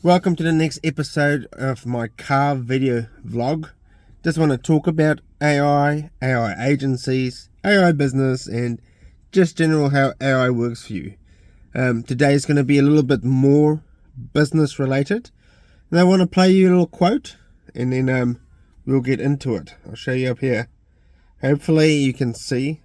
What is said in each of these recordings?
Welcome to the next episode of my car video vlog. Just want to talk about AI agencies, AI business, and just general how AI works for you. Today is going to be a little bit more business related. And I want to play you a little quote and then we'll get into it. I'll show you up here. Hopefully you can see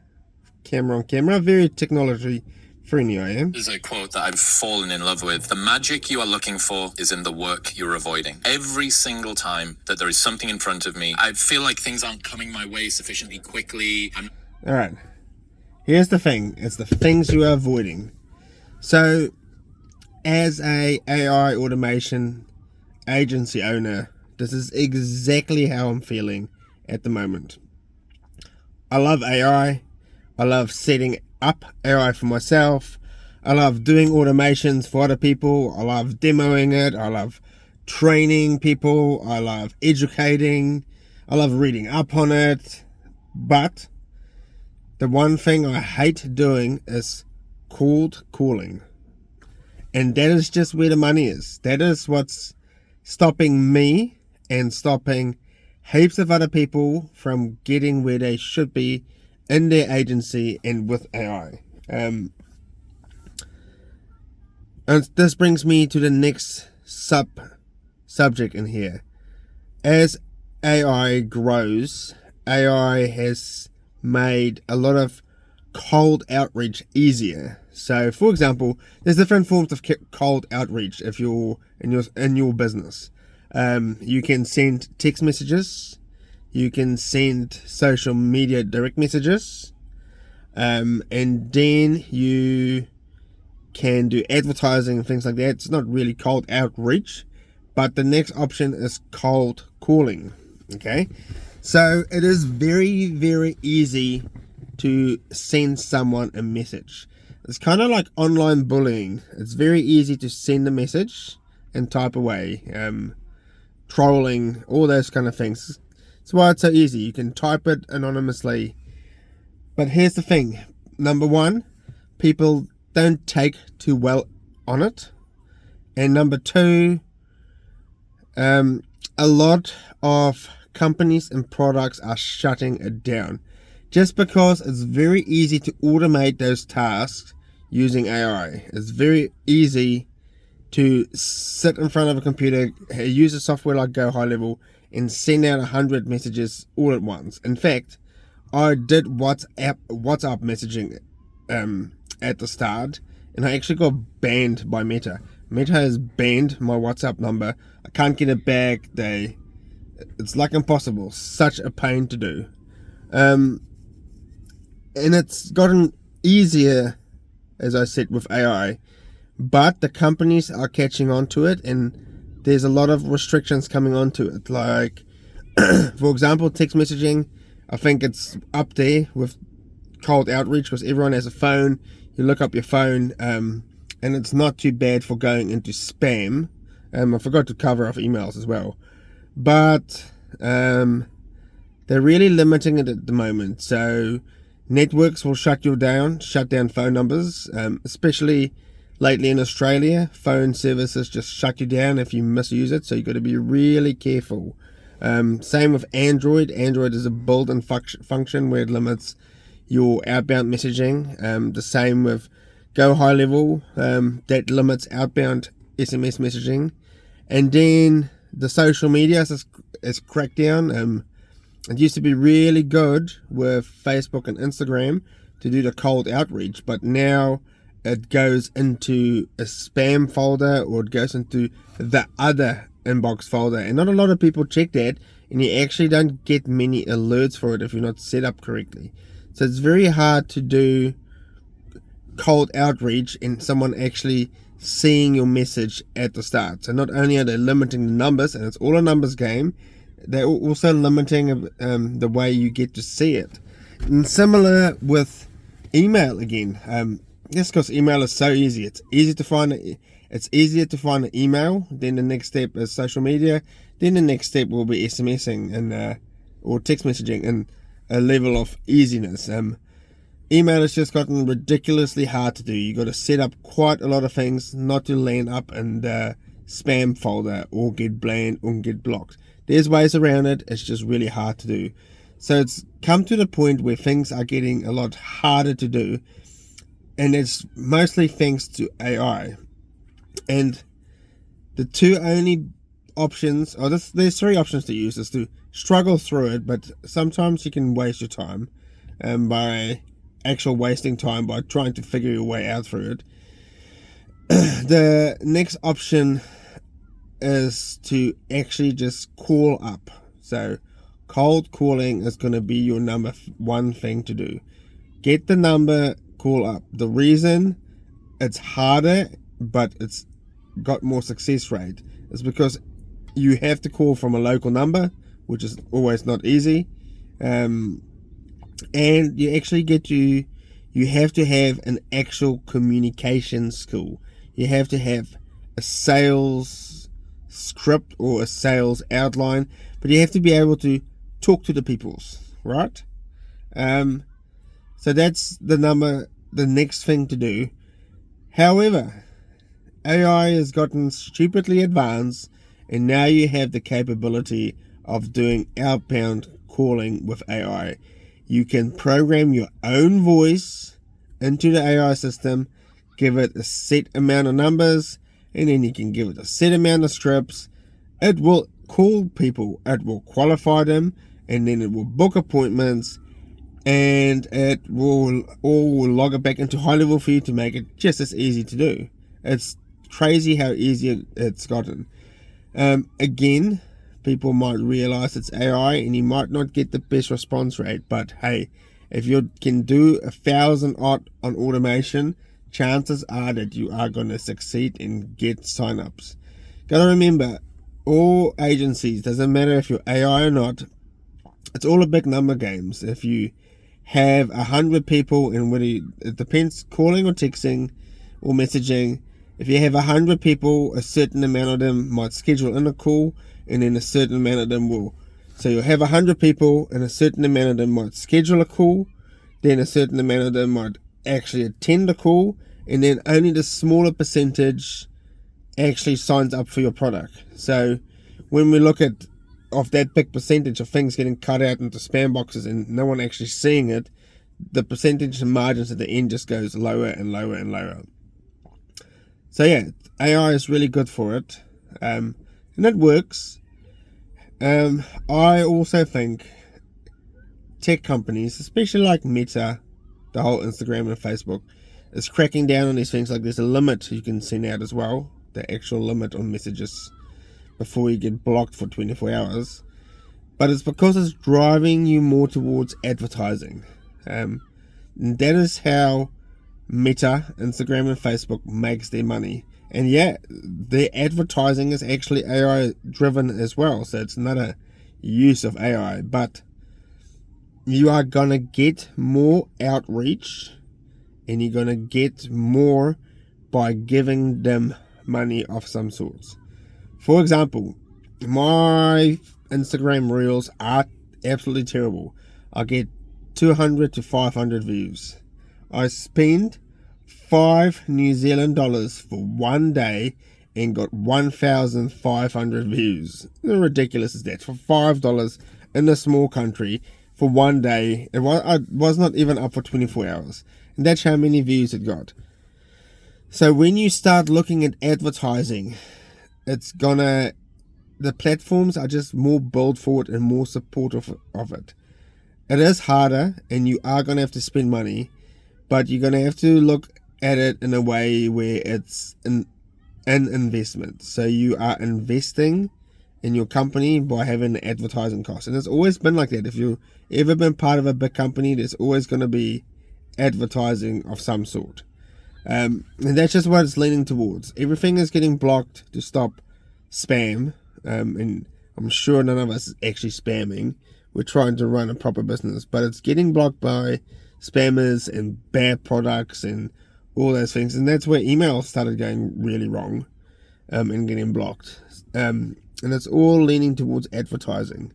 camera on camera. Very technology friendly I am. This is a quote that I've fallen in love with. The magic you are looking for is in the work you're avoiding. Every single time that there is something in front of me, I feel like things aren't coming my way sufficiently quickly. Alright, here's the thing. It's the things you are avoiding. So, as a AI automation agency owner, this is exactly how I'm feeling at the moment. I love AI. I love setting up AI for myself. I love doing automations for other people. I love demoing it. I love training people. I love educating. I love reading up on it. But the one thing I hate doing is cold calling. And that is just where the money is. That is what's stopping me and stopping heaps of other people from getting where they should be in their agency and with AI. And this brings me to the next subject in here. As AI grows, AI has made a lot of cold outreach easier. So, for example, there's different forms of cold outreach if you're in your business. You can send text messages. You can send social media direct messages, and then you can do advertising and things like that. It's not really cold outreach, but the next option is cold calling. Okay, so it is very, very easy to send someone a message. It's kind of like online bullying. It's very easy to send a message and type away, trolling, all those kind of things. That's why it's so easy. You can type it anonymously. But here's the thing. Number one, people don't take too well on it. And number two, a lot of companies and products are shutting it down. Just because it's very easy to automate those tasks using AI. It's very easy to sit in front of a computer, use a software like Go High Level, and send out 100 messages all at once. In fact, I did WhatsApp messaging at the start, and I actually got banned by Meta. Meta has banned my WhatsApp number. I can't get it back. It's like impossible. Such a pain to do. And it's gotten easier, as I said, with AI. But the companies are catching on to it, and there's a lot of restrictions coming onto it. Like, for example, text messaging. I think it's up there with cold outreach because everyone has a phone. You look up your phone, and it's not too bad for going into spam. I forgot to cover off emails as well. But they're really limiting it at the moment. So networks will shut down phone numbers, especially lately in Australia. Phone services just shut you down if you misuse it, so you've got to be really careful. Same with Android. Android is a built-in function where it limits your outbound messaging. The same with Go High Level, that limits outbound SMS messaging. And then the social media is cracked down. It used to be really good with Facebook and Instagram to do the cold outreach, but now it goes into a spam folder or it goes into the other inbox folder, and not a lot of people check that, and you actually don't get many alerts for it if you're not set up correctly. So it's very hard to do cold outreach and someone actually seeing your message at the start. So not only are they limiting the numbers, and it's all a numbers game, they're also limiting the way you get to see it. And similar with email again. Just because email is so easy. It's easier to find an email. Then the next step is social media. Then the next step will be SMSing and or text messaging, and a level of easiness. Email has just gotten ridiculously hard to do. You got to set up quite a lot of things not to land up and spam folder or get banned or get blocked. There's ways around it. It's just really hard to do. So it's come to the point where things are getting a lot harder to do, and it's mostly thanks to AI. And the two only options, or there's three options to use, is to struggle through it, but sometimes you can waste your time by actual wasting time by trying to figure your way out through it. The next option is to actually just call up. So cold calling is going to be your number one thing to do. Get the number, call up. The reason it's harder but it's got more success rate is because you have to call from a local number, which is always not easy, and you actually you have to have an actual communication skill. You have to have a sales script or a sales outline, but you have to be able to talk to the peoples, right? So that's the next thing to do. However, AI has gotten stupidly advanced, and now you have the capability of doing outbound calling with AI. You can program your own voice into the AI system, give it a set amount of numbers, and then you can give it a set amount of scripts. It will call people, it will qualify them, and then it will book appointments, and it will all log it back into high level for you to make it just as easy to do. It's crazy how easy it's gotten. Again, people might realize it's AI and you might not get the best response rate, but hey, if you can do 1,000 odd on automation, chances are that you are going to succeed and get signups. Gotta remember, all agencies, doesn't matter if you're AI or not, it's all a big number games. If you have 100 people, and whether it depends, calling or texting or messaging, if you have 100 people, a certain amount of them might schedule in a call, and then a certain amount of them will. So you'll have 100 people, and a certain amount of them might schedule a call, then a certain amount of them might actually attend a call, and then only the smaller percentage actually signs up for your product. So when we look at of that big percentage of things getting cut out into spam boxes and no one actually seeing it, the percentage of margins at the end just goes lower and lower and lower. So yeah, AI is really good for it, and it works. I also think tech companies, especially like Meta, the whole Instagram and Facebook, is cracking down on these things. Like there's a limit you can send out as well, the actual limit on messages before you get blocked for 24 hours. But it's because it's driving you more towards advertising. And that is how Meta, Instagram and Facebook makes their money. And yeah, their advertising is actually AI driven as well. So it's not a use of AI, but you are going to get more outreach and you're going to get more by giving them money of some sorts. For example, my Instagram reels are absolutely terrible. I get 200 to 500 views. I spend $5 New Zealand for one day and got 1,500 views. How ridiculous is that? For $5 in a small country for one day. I was not even up for 24 hours. And that's how many views it got. So when you start looking at advertising, the platforms are just more built for it and more supportive of it. It is harder and you are going to have to spend money, but you're going to have to look at it in a way where it's an investment. So you are investing in your company by having advertising costs. And it's always been like that. If you've ever been part of a big company, there's always going to be advertising of some sort. And that's just what it's leaning towards. Everything is getting blocked to stop spam. And I'm sure none of us is actually spamming. We're trying to run a proper business, but it's getting blocked by spammers and bad products and all those things. And that's where email started going really wrong, and getting blocked. And it's all leaning towards advertising.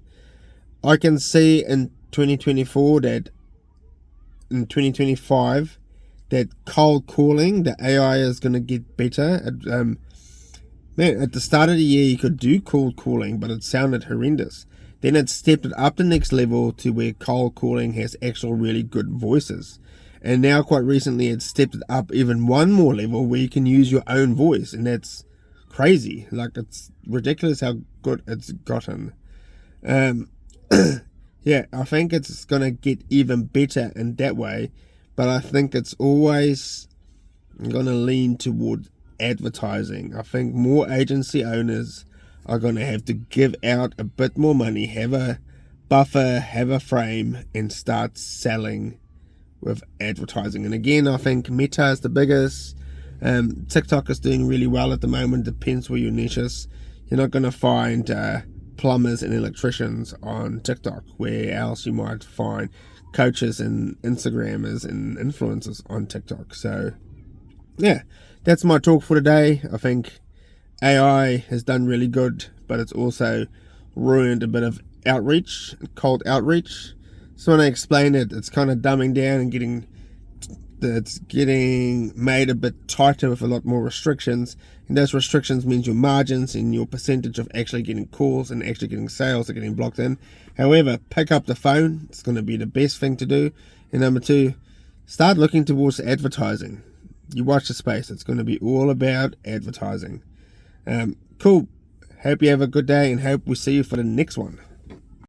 I can see in 2024 that in 2025 that cold calling, the AI is going to get better at Man, at the start of the year, you could do cold calling, but it sounded horrendous. Then it stepped it up the next level to where cold calling has actual really good voices. And now, quite recently, it's stepped it up even one more level where you can use your own voice, and that's crazy. Like, it's ridiculous how good it's gotten. Yeah, I think it's going to get even better in that way, but I think it's always going to lean toward advertising. I think more agency owners are going to have to give out a bit more money, have a buffer, have a frame, and start selling with advertising. And again, I think Meta is the biggest. TikTok is doing really well at the moment. Depends where your niche is. You're not going to find plumbers and electricians on TikTok, where else you might find coaches and Instagrammers and influencers on TikTok. So yeah, that's my talk for today. I think AI has done really good, but it's also ruined a bit of outreach, cold outreach. So when I explain it, it's kind of dumbing down and getting made a bit tighter with a lot more restrictions, and those restrictions means your margins and your percentage of actually getting calls and actually getting sales are getting blocked in. However, pick up the phone. It's going to be the best thing to do. And number two, start looking towards advertising. You watch the space. It's going to be all about advertising. Cool. Hope you have a good day, and hope we see you for the next one.